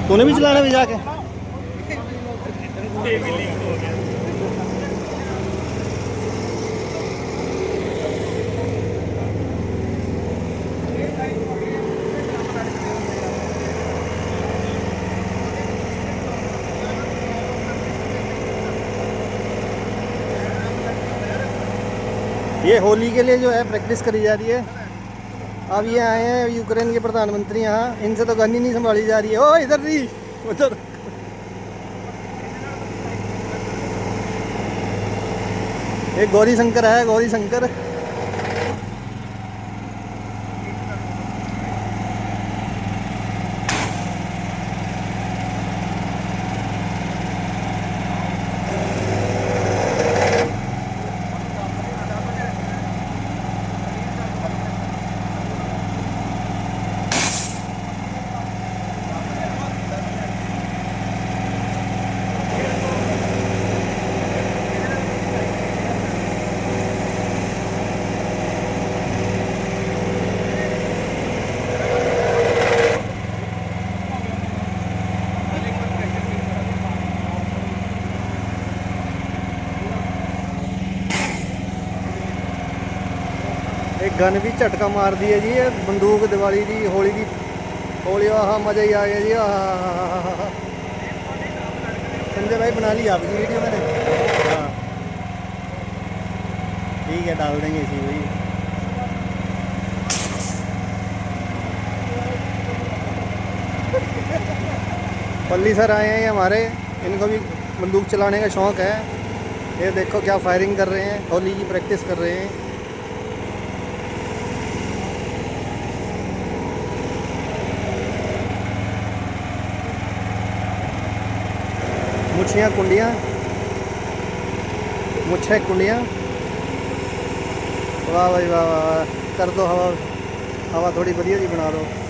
तूने भी चलाना भी जाके? ये होली के लिए जो है प्रैक्टिस करी जा रही है। अब ये आए हैं यूक्रेन के प्रधानमंत्री यहाँ, इनसे तो गन ही नहीं संभाली जा रही है। ओ इधर नहीं, उधर। एक गौरी शंकर है, गौरी शंकर। एक गन भी झटका मार दी है जी। ये बंदूक दिवाली की होली की होली, आह मज़ा ही आ गया जी। आह संजय भाई बना लिया आपकी वीडियो मैंने। हाँ ठीक है, डाल देंगे इसी भाई। पल्ली सर आए हैं ये हमारे, इनको भी बंदूक चलाने का शौक़ है। ये देखो क्या फायरिंग कर रहे हैं, होली की प्रैक्टिस कर रहे हैं। मुछियाँ कुंडियाँ, मुछे कुंडियाँ। वाह भाई वाह वाह, कर दो हवा, हवा थोड़ी बढ़िया जी बना दो।